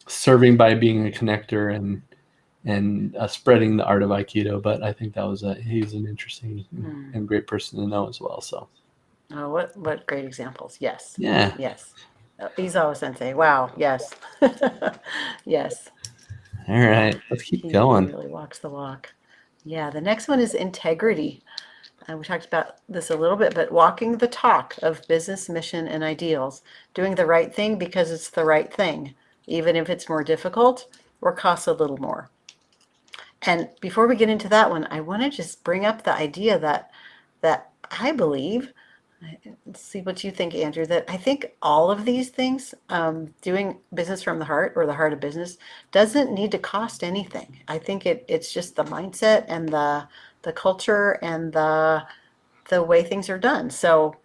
serving by being a connector and spreading the art of Aikido. But I think he's an interesting Mm. and great person to know as well. So Oh, what great examples. Yes. yeah. Yes. Izawa Sensei. Wow. Yes. Yes. All Yeah. right, let's keep He going. really walks the walk. Yeah. The next one is integrity. We talked about this a little bit, but walking the talk of business mission and ideals, doing the right thing because it's the right thing, even if it's more difficult or costs a little more. And before we get into that one, I want to just bring up the idea that I believe, let's see what you think, Andrew, that I think all of these things, doing business from the heart or the heart of business, doesn't need to cost anything. I think it's just the mindset and the culture and the way things are done. So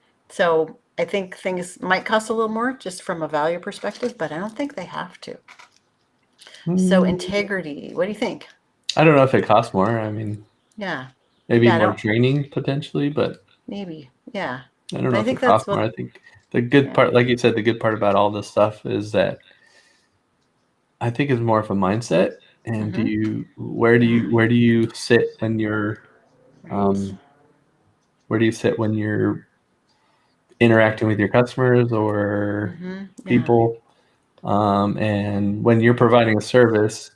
I think things might cost a little more just from a value perspective, but I don't think they have to. So Hmm, integrity, what do you think? I don't know if it costs more. I mean, Yeah. maybe Yeah, I more don't, training potentially, but maybe. Yeah. I don't But know I if it think that's costs more. what, I think the good yeah. part, like you said, the good part about all this stuff is that I think it's more of a mindset. And Mm-hmm. Yeah. where do you sit when you're, Right. um, where do you sit when you're interacting with your customers or Mm-hmm. Yeah. people, and when you're providing a service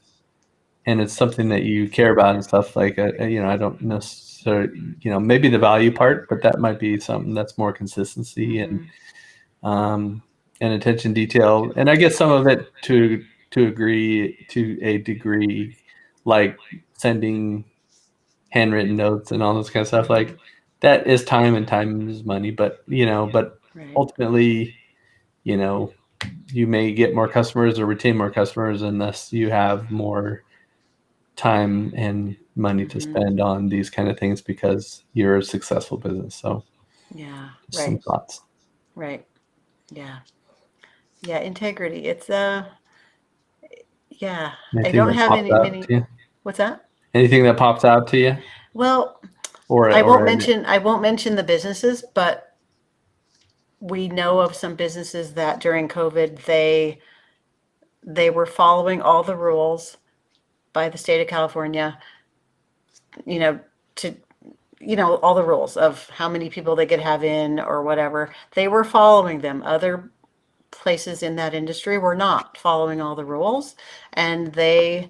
and it's something that you care about and stuff, like, I don't necessarily, maybe the value part, but that might be something that's more consistency, Mm-hmm. um, and attention detail, and I guess some of it to a degree, like sending handwritten notes and all this kind of stuff, like that is time, and time is money. But Right. ultimately, you know, you may get more customers or retain more customers, and thus you have more time and money to spend on these kind of things because you're a successful business. So Yeah. just some Right. thoughts. Right. Yeah. Yeah. Integrity. It's yeah. I Anything don't that have pops any out many. to you? What's that? Anything that pops out to you, Well, or I won't or mention I won't mention the businesses, but we know of some businesses that during COVID they were following all the rules by the state of California, you know, to all the rules of how many people they could have in or whatever. They were following them. Other places in that industry were not following all the rules, and the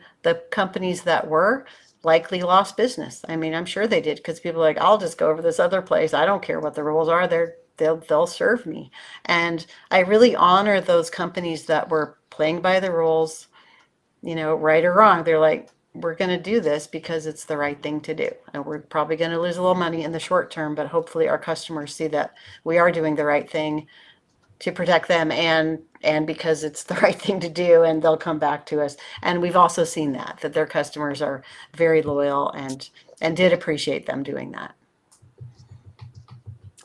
companies that were likely lost business. I mean, I'm sure they did because people are like, I'll just go over this other place. I don't care what the rules are. They'll serve me. And I really honor those companies that were playing by the rules, right or wrong. They're like, we're going to do this because it's the right thing to do. And we're probably going to lose a little money in the short term, but hopefully our customers see that we are doing the right thing to protect them, and because it's the right thing to do, and they'll come back to us. And we've also seen that their customers are very loyal and did appreciate them doing that.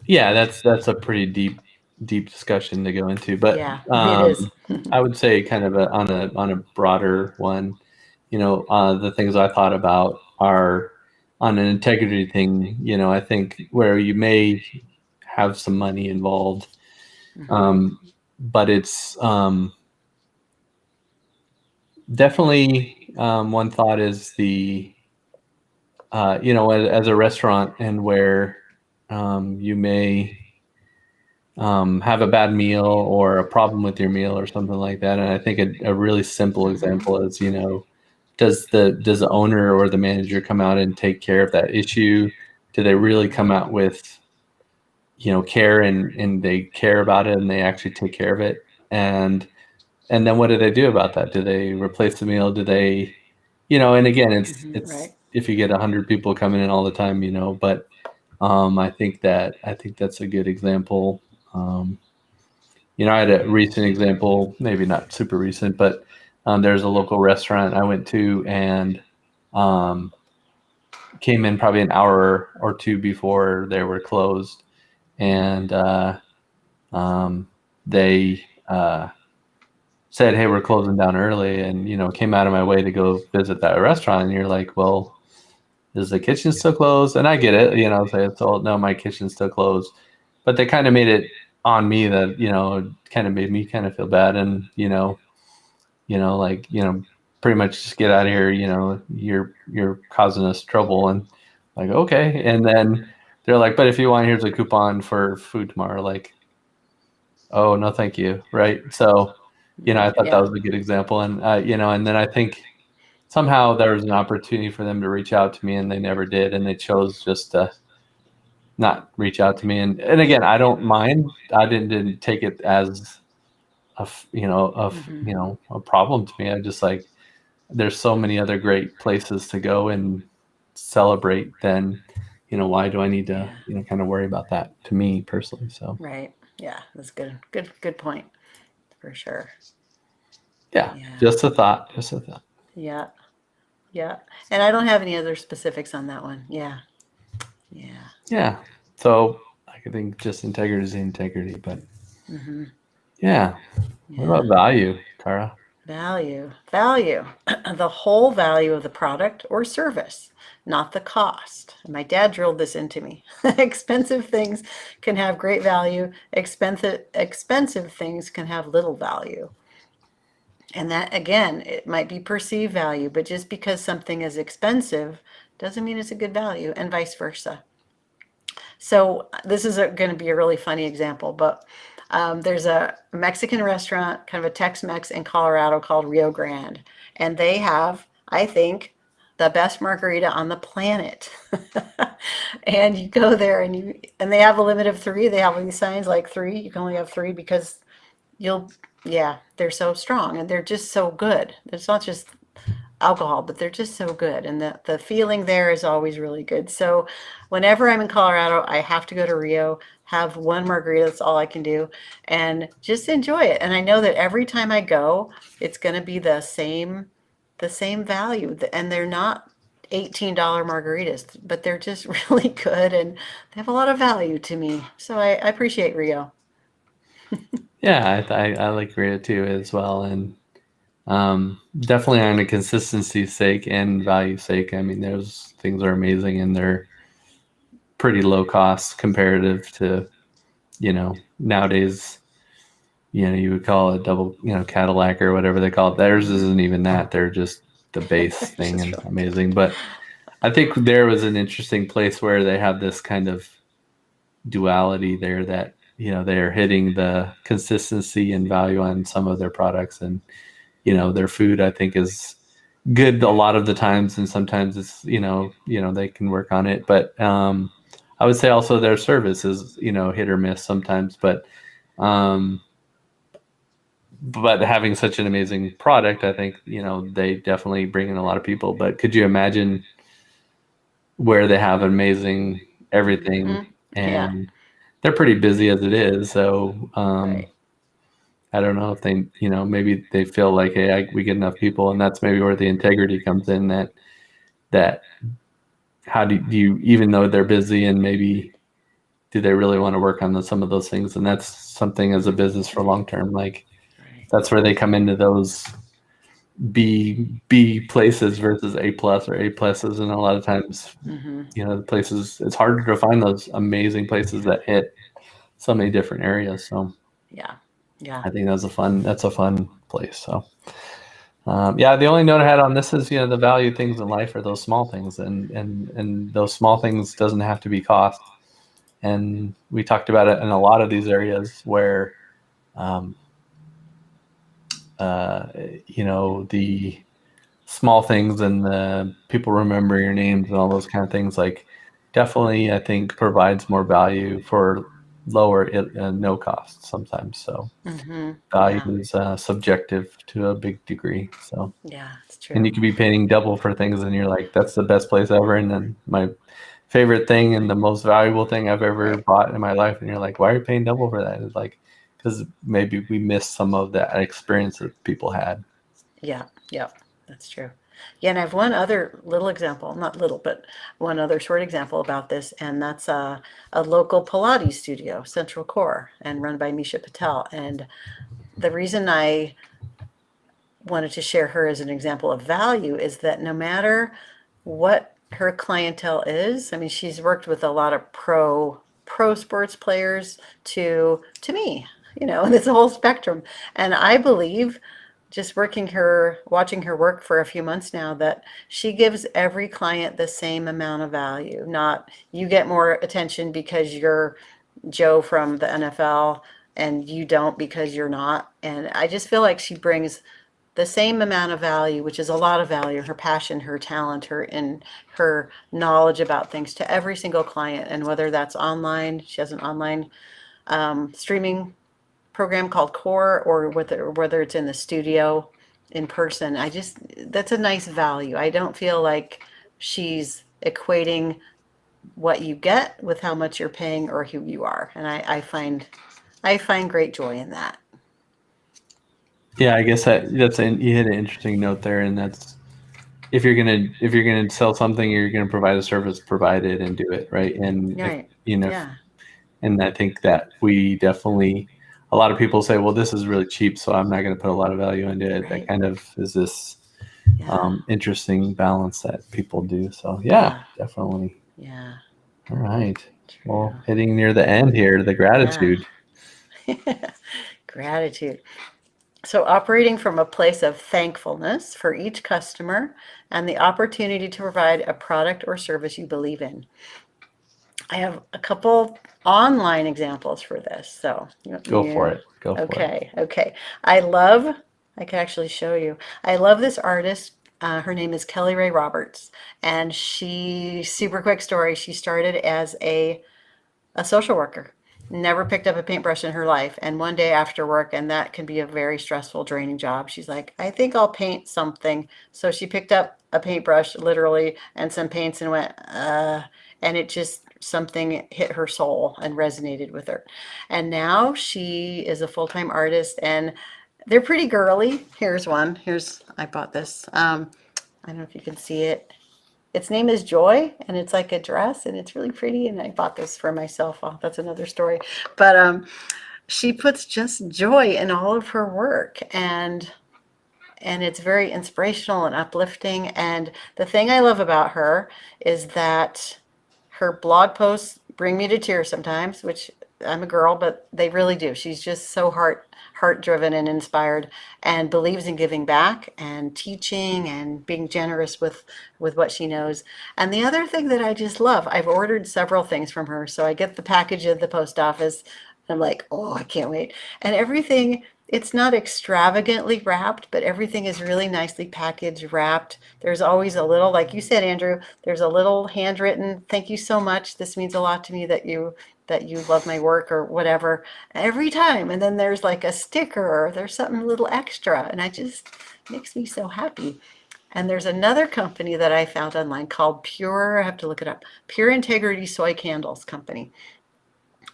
yeah, that's a pretty deep discussion to go into. But Yeah, it is. I would say kind of on a broader one, the things I thought about are on an integrity thing. I think where you may have some money involved, but it's definitely one thought is the as a restaurant, and where you may have a bad meal or a problem with your meal or something like that. And I think a really simple example is, does the owner or the manager come out and take care of that issue? Do they really come out with, care, and they care about it, and they actually take care of it? And then what do they do about that? Do they replace the meal? Do they, and again, it's Right. if you get 100 people coming in all the time, but I think that's a good example. I had a recent example, maybe not super recent, but there's a local restaurant I went to, and um, came in probably an hour or two before they were closed, and they said, "Hey, we're closing down early," and came out of my way to go visit that restaurant. And you're like, "Well, is the kitchen still closed?" And I get it, say, "So no, my kitchen's still closed," but they kind of made it on me that kind of made me kind of feel bad, and like pretty much just get out of here. You're causing us trouble, and like, okay. And then they're like, "But if you want, here's a coupon for food tomorrow." Like, oh no, thank you, right? So I thought that Yeah. was a good example, and and then I think somehow there was an opportunity for them to reach out to me, and they never did, and they chose just to not reach out to me. And again, I don't mind. I didn't take it as a problem to me. I just like, there's so many other great places to go and celebrate. Then why do I need to Yeah. kind of worry about that, to me personally? So Right. Yeah. That's good. Good point. For sure. yeah, Yeah. just a thought. Yeah. Yeah. And I don't have any other specifics on that one. Yeah. Yeah. Yeah. So I could think just integrity is integrity, but yeah. What Yeah. about value, Cara? Value. Value. The whole value of the product or service, not the cost. And my dad drilled this into me. Expensive things can have great value. Expensive things can have little value. And that, again, it might be perceived value, but just because something is expensive doesn't mean it's a good value, and vice versa. So this is going to be a really funny example, but there's a Mexican restaurant, kind of a Tex-Mex in Colorado called Rio Grande, and they have, I think, the best margarita on the planet. And you go there, and they have a limit of three. They have these signs like three. You can only have three because you'll, yeah, they're so strong and they're just so good. It's not just alcohol, but they're just so good. And the feeling there is always really good. So whenever I'm in Colorado, I have to go to Rio, have one margarita. That's all I can do, and just enjoy it. And I know that every time I go, it's going to be the same value. And they're not $18 margaritas, but they're just really good and they have a lot of value to me. So I appreciate Rio. Yeah, I like Rita too as well, and definitely on a consistency sake and value sake. I mean, those things are amazing and they're pretty low cost comparative to, nowadays, you would call it double, Cadillac or whatever they call it. Theirs isn't even that. They're just the base They're thing just and really amazing. But I think there was an interesting place where they have this kind of duality there that, they're hitting the consistency and value on some of their products, and their food I think is good a lot of the times, and sometimes it's they can work on it, but I would say also their service is hit or miss sometimes, um but having such an amazing product, I think they definitely bring in a lot of people. But could you imagine where they have amazing everything, hmm Yeah, and they're pretty busy as it is, so right. I don't know if they, maybe they feel like, hey, we get enough people, and that's maybe where the integrity comes in. That how do you, even though they're busy, and maybe do they really want to work on some of those things? And that's something as a business for long term. Like Right. that's where they come into those B places versus A plus or A pluses, and a lot of times, hmm the places, it's harder to find those amazing places that hit so many different areas. So Yeah. Yeah. I think that's a fun place. So. Yeah, the only note I had on this is, the value things in life are those small things, and those small things doesn't have to be cost. And we talked about it in a lot of these areas where, um, uh, the small things and the people remember your names and all those kind of things, like definitely I think provides more value for lower no cost sometimes. So Yeah. value is subjective to a big degree. So. Yeah. It's And true. you could be paying double for things, and you're like, that's the best place ever. And then my favorite thing and the most valuable thing I've ever Right. bought in my life. And you're like, why are you paying double for that? It's like, because maybe we missed some of that experience that people had. Yeah. Yeah. That's true. Yeah. And I have one other little example, not little, but one other short example about this. And that's a local Pilates studio, Central Core, and run by Misha Patel. And the reason I wanted to share her as an example of value is that no matter what her clientele is, I mean, she's worked with a lot of pro sports players to me, and it's a whole spectrum. And I believe just watching her work for a few months now, that she gives every client the same amount of value. Not you get more attention because you're Joe from the NFL and you don't because you're not. And I just feel like she brings the same amount of value, which is a lot of value, her passion, her talent, her knowledge about things to every single client. And whether that's online, she has an online streaming program called Core, or whether it's in the studio in person. That's a nice value. I don't feel like she's equating what you get with how much you're paying or who you are. And I find great joy in that. Yeah, I guess you hit an interesting note there, and that's if you're gonna sell something, you're gonna provide a service, provide it and do it right. And if Right. you know, Yeah. and I think that we definitely, a lot of people say, well, this is really cheap, so I'm not going to put a lot of value into it. That Right. kind of is this Yeah. interesting balance that people do. So yeah, Yeah. definitely. Yeah. All right. True. Well, hitting near the end here, the Yeah. gratitude. Gratitude. So, operating from a place of thankfulness for each customer and the opportunity to provide a product or service you believe in. I have a couple online examples for this. So, Go for yeah. it. Go for it. Okay. Okay. I can actually show you. I love this artist. Her name is Kelly Ray Roberts. Super quick story, she started as a social worker. never picked up a paintbrush in her life. And one day after work, and that can be a very stressful, draining job, she's like, I think I'll paint something. So she picked up a paintbrush, literally, and some paints and went, and it just, something hit her soul and resonated with her. And now she is a full-time artist, and they're pretty girly. Here's one. I bought this. I don't know if you can see it. Its name is Joy, and it's like a dress, and it's really pretty. And I bought this for myself. Oh, that's another story. But she puts just joy in all of her work, and it's very inspirational and uplifting. And the thing I love about her is that her blog posts bring me to tears sometimes, which I'm a girl, but they really do. She's just so heart driven and inspired, and believes in giving back and teaching and being generous with what she knows. And the other thing that I just love, I've ordered several things from her. So I get the package at the post office. I'm like, oh, I can't wait. And everything, it's not extravagantly wrapped, but everything is really nicely packaged, wrapped. There's always a little, like you said, Andrew, there's a little handwritten, thank you so much. This means a lot to me that you love my work or whatever every time. And then there's like a sticker or there's something a little extra. And I just makes me so happy. And there's another company that I found online called Pure, I have to look it up, Pure Integrity Soy Candles Company.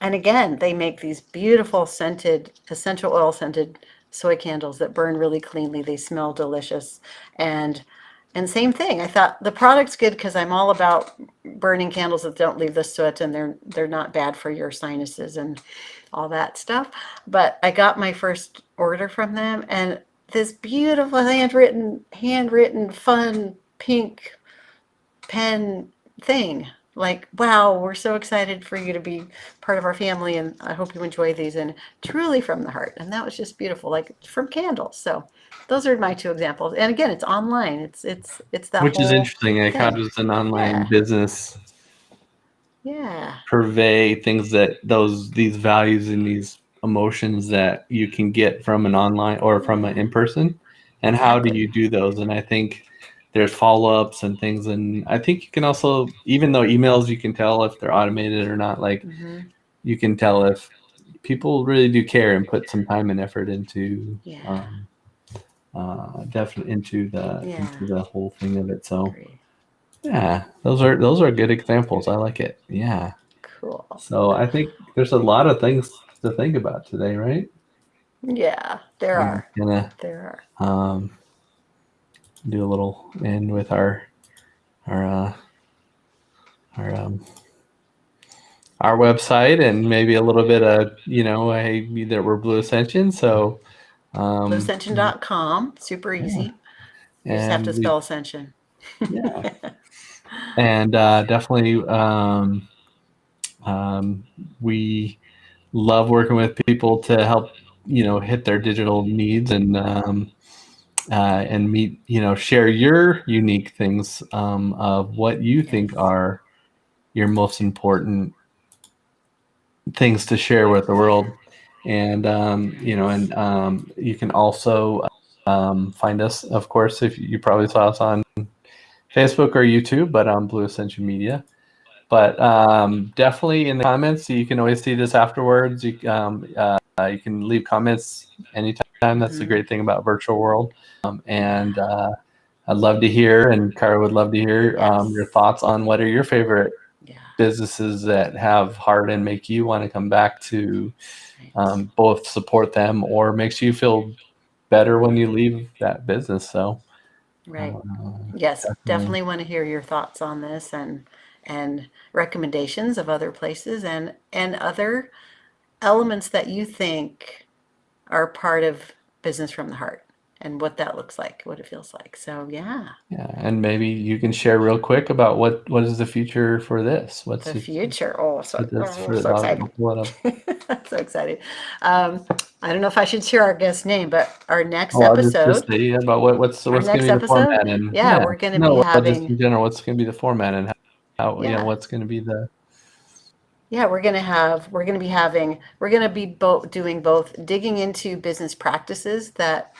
And again, they make these beautiful scented, essential oil scented soy candles that burn really cleanly. They smell delicious. And same thing. I thought the product's good because I'm all about burning candles that don't leave the soot, and they're not bad for your sinuses and all that stuff. But I got my first order from them, and this beautiful handwritten fun pink pen thing. Like, wow, we're so excited for you to be part of our family, and I hope you enjoy these, and truly from the heart. And that was just beautiful, like from candles. So those are my two examples. And again, it's online. It's that Which is whole interesting. Like, how thing. does an online Yeah. business Yeah. purvey things that these values and these emotions that you can get from an online or from an Yeah. in-person, and how do you Exactly. do those? And I think there's follow-ups and things, and I think you can also, even though emails, you can tell if they're automated or not. Like, Mm-hmm. you can tell if people really do care and put some time and effort into Yeah. definitely into Yeah. the whole thing of it. So Agree. yeah, those are good examples. I like it. Yeah. Cool. So I think there's a lot of things to think about today, right? Yeah, there I'm are. gonna There do a little end with our our our website, and maybe a little bit of, hey, that we're Blue Ascension. So are. um, BlueAscension.com. Super yeah, easy. You just have to and spell Ascension. yeah, and definitely we love working with people to help hit their digital needs, and meet, share your unique things of what you think Yes. are your most important things to share with the world. And Nice. you can also find us, of course, if you probably saw us on Facebook or YouTube, but on Blue Ascension Media. But definitely in the comments, you can always see this afterwards. You can leave comments anytime. That's the Mm-hmm. great thing about virtual world. And I'd love to hear, and Kara would love to hear your Yes. thoughts on what are your favorite Yeah. businesses that have heart and make you want to come back to Right. both support them or makes you feel better when you leave that business. So Right. uh, Yes, definitely. definitely want to hear your thoughts on this, and recommendations of other places, and other elements that you think are part of business from the heart, and what that looks like, what it feels like. So yeah, Yeah, and maybe you can share real quick about what is the future for this? the What's it? future. Oh, so That's oh, for so excited. I'll pull it up. I'm so excited. I don't know if I should share our guest name, but Oh, I'll just say about our what's going to next be the episode, format, and yeah, yeah, we're going to be no, well, just having, in general, what's going to be the format, and how yeah, what's going to be the yeah, we're going to be both doing both digging into business practices that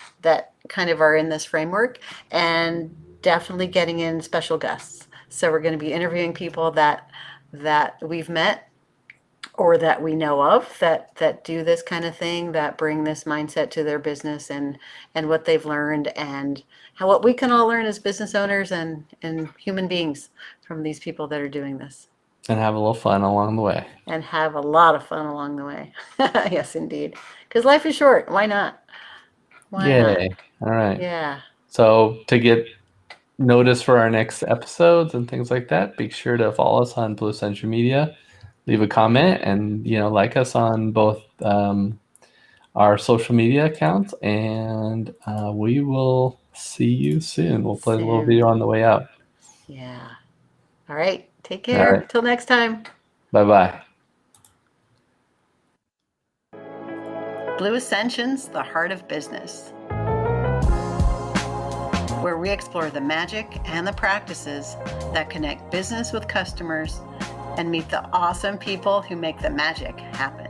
kind of are in this framework, and definitely getting in special guests. So we're going to be interviewing people that we've met or that we know of that do this kind of thing, that bring this mindset to their business, and what they've learned, and how what we can all learn as business owners and human beings from these people that are doing this, And have a little fun along the way. and have a lot of fun along the way. Yes, indeed. Because life is short. Why not? Why not? Yay. All right. Yeah. So to get notice for our next episodes and things like that, be sure to follow us on Blue Century Media, leave a comment, and like us on both our social media accounts. And we will see you soon. We'll play a little Soon. video on the way out. Yeah. All right. Take All care. right. Till next time. Bye-bye. Blue Ascensions, the heart of business, where we explore the magic and the practices that connect business with customers and meet the awesome people who make the magic happen.